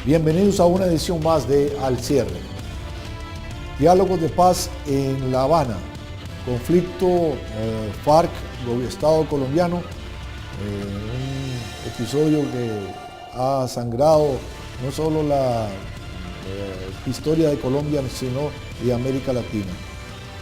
Bienvenidos a una edición más de Al Cierre. Diálogos de paz en La Habana. Conflicto FARC, Estado colombiano. Un episodio que ha sangrado no solo la historia de Colombia, sino de América Latina.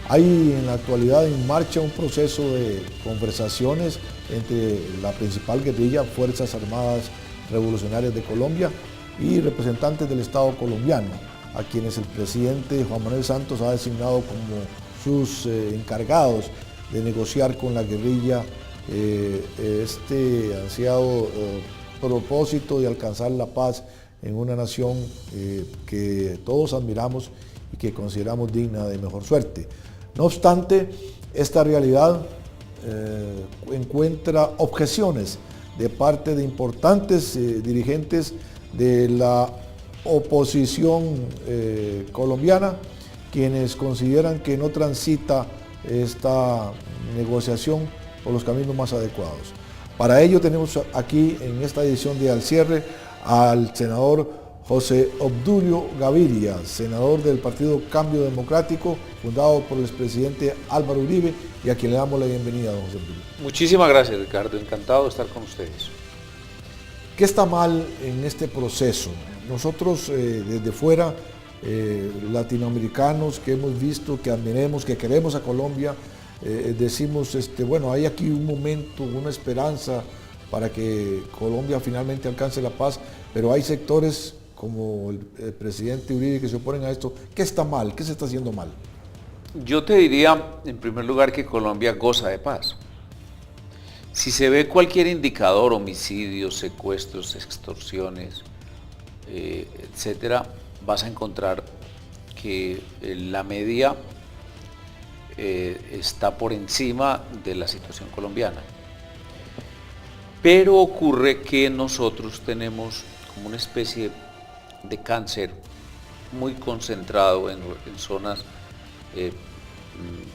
Hay en la actualidad en marcha un proceso de conversaciones entre la principal guerrilla, Fuerzas Armadas Revolucionarias de Colombia, y representantes del Estado colombiano, a quienes el presidente Juan Manuel Santos ha designado como sus encargados de negociar con la guerrilla este ansiado propósito de alcanzar la paz en una nación que todos admiramos y que consideramos digna de mejor suerte. No obstante, esta realidad encuentra objeciones de parte de importantes dirigentes de la oposición colombiana, quienes consideran que no transita esta negociación por los caminos más adecuados. Para ello tenemos aquí en esta edición de Al Cierre al senador José Obdulio Gaviria, senador del Partido Cambio Democrático, fundado por el expresidente Álvaro Uribe, y a quien le damos la bienvenida, don José Obdulio. Muchísimas gracias, Ricardo. Encantado de estar con ustedes. ¿Qué está mal en este proceso? Nosotros desde fuera, latinoamericanos que hemos visto, que admiremos, que queremos a Colombia, decimos, bueno, hay aquí un momento, una esperanza para que Colombia finalmente alcance la paz, pero hay sectores como el presidente Uribe que se oponen a esto. ¿Qué está mal? ¿Qué se está haciendo mal? Yo te diría, en primer lugar, que Colombia goza de paz. Si se ve cualquier indicador, homicidios, secuestros, extorsiones, etcétera, vas a encontrar que la media está por encima de la situación colombiana. Pero ocurre que nosotros tenemos como una especie de cáncer muy concentrado en zonas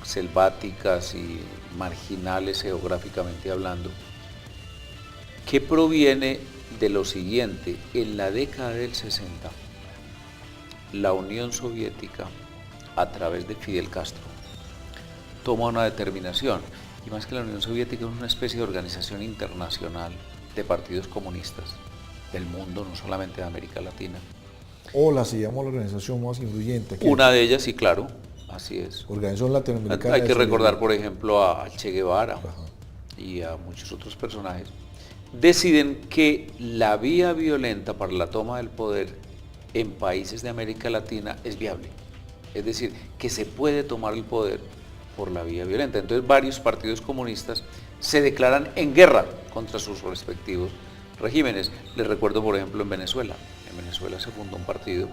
selváticas y marginales geográficamente hablando, que proviene de lo siguiente: en la década del 60, la Unión Soviética, a través de Fidel Castro, toma una determinación, y más que la Unión Soviética, es una especie de organización internacional de partidos comunistas del mundo, no solamente de América Latina. Hola, se llamó la organización más influyente. Una de ellas, sí, claro, así es. Organización Latinoamericana. Hay que recordar, por ejemplo, a Che Guevara. Ajá. Y a muchos otros personajes. Deciden que la vía violenta para la toma del poder en países de América Latina es viable. Es decir, que se puede tomar el poder por la vía violenta. Entonces varios partidos comunistas se declaran en guerra contra sus respectivos regímenes. Les recuerdo, por ejemplo, en Venezuela. En Venezuela se fundó un partido,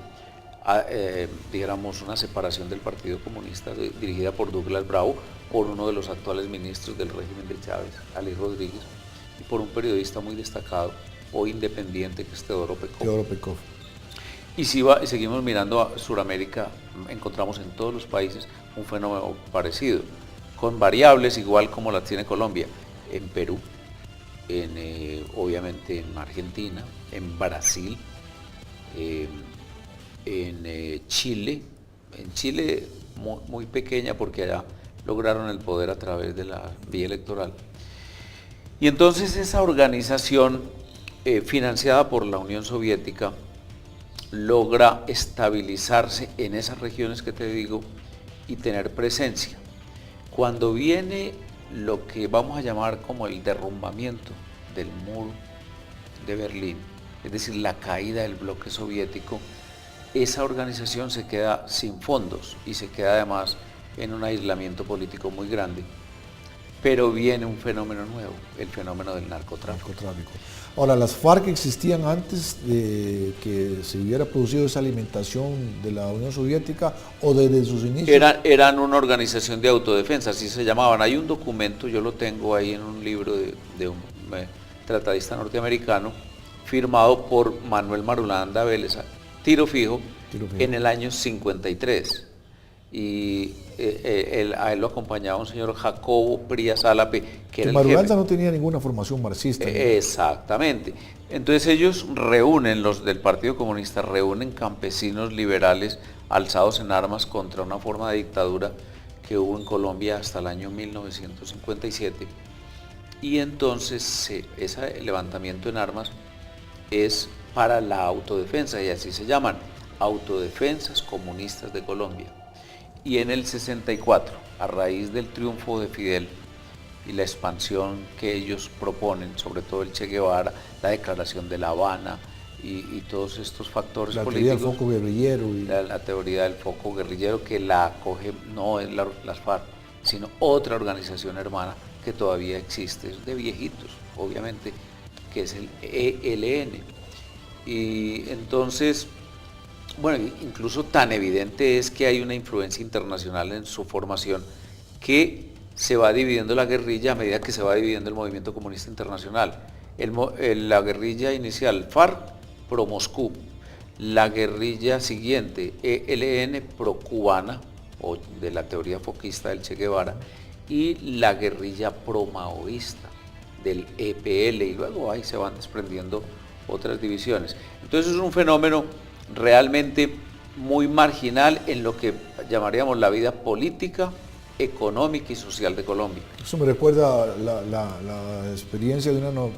dijéramos una separación del Partido Comunista dirigida por Douglas Bravo, por uno de los actuales ministros del régimen de Chávez, Ali Rodríguez, y por un periodista muy destacado, hoy independiente, que es Teodoro Pekov. Y si seguimos mirando a Sudamérica, encontramos en todos los países un fenómeno parecido, con variables igual como la tiene Colombia, en Perú, obviamente en Argentina, en Brasil, en Chile. En Chile muy pequeña, porque allá lograron el poder a través de la vía electoral. Y entonces esa organización financiada por la Unión Soviética logra estabilizarse en esas regiones que te digo y tener presencia. Cuando viene lo que vamos a llamar como el derrumbamiento del muro de Berlín, es decir, la caída del bloque soviético, esa organización se queda sin fondos y se queda además en un aislamiento político muy grande. Pero viene un fenómeno nuevo, el fenómeno del narcotráfico. Ahora, ¿las FARC existían antes de que se hubiera producido esa alimentación de la Unión Soviética o desde sus inicios? Eran una organización de autodefensa, así se llamaban. Hay un documento, yo lo tengo ahí en un libro de un tratadista norteamericano, firmado por Manuel Marulanda Vélez, Tiro Fijo, en el año 53. y a él lo acompañaba un señor Jacobo Prías Álape, que era el Marulanza jefe. no tenía ninguna formación marxista. Exactamente. Entonces ellos reúnen, los del Partido Comunista, reúnen campesinos liberales alzados en armas contra una forma de dictadura que hubo en Colombia hasta el año 1957. Y entonces ese levantamiento en armas es para la autodefensa, y así se llaman, Autodefensas Comunistas de Colombia. Y en el 64, a raíz del triunfo de Fidel y la expansión que ellos proponen, sobre todo el Che Guevara, la declaración de La Habana y todos estos factores La políticos. teoría del foco guerrillero. La teoría del foco guerrillero, que la acoge no es las FARC, sino otra organización hermana que todavía existe, es de viejitos, obviamente, que es el ELN. Y entonces, bueno, incluso tan evidente es que hay una influencia internacional en su formación, que se va dividiendo la guerrilla a medida que se va dividiendo el movimiento comunista internacional. La guerrilla inicial, FARC, pro Moscú. La guerrilla siguiente, ELN, pro cubana, o de la teoría foquista del Che Guevara, y la guerrilla pro maoísta del EPL, y luego ahí se van desprendiendo otras divisiones. Entonces es un fenómeno realmente muy marginal en lo que llamaríamos la vida política, económica y social de Colombia. Eso me recuerda la experiencia de una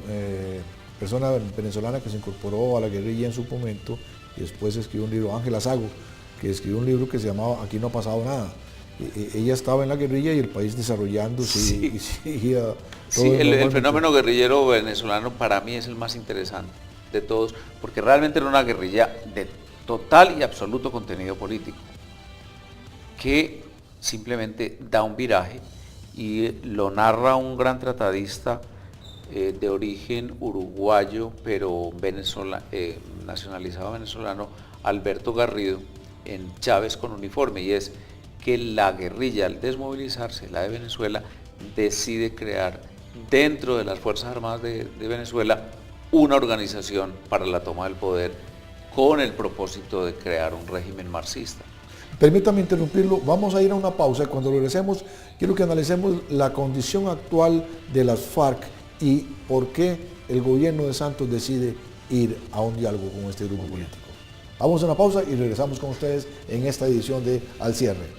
persona venezolana que se incorporó a la guerrilla en su momento y después escribió un libro, Ángela Sago, que escribió un libro que se llamaba Aquí no ha pasado nada. Ella estaba en la guerrilla y el país desarrollándose, sí. Y seguía todo. Sí, el fenómeno guerrillero venezolano para mí es el más interesante de todos, porque realmente era una guerrilla de total y absoluto contenido político, que simplemente da un viraje, y lo narra un gran tratadista de origen uruguayo, pero nacionalizado venezolano, Alberto Garrido, en Chávez con uniforme, y es que la guerrilla, al desmovilizarse, la de Venezuela, decide crear dentro de las Fuerzas Armadas de Venezuela una organización para la toma del poder, con el propósito de crear un régimen marxista. Permítame interrumpirlo, vamos a ir a una pausa. Cuando regresemos, quiero que analicemos la condición actual de las FARC y por qué el gobierno de Santos decide ir a un diálogo con este grupo político. Vamos a una pausa y regresamos con ustedes en esta edición de Al Cierre.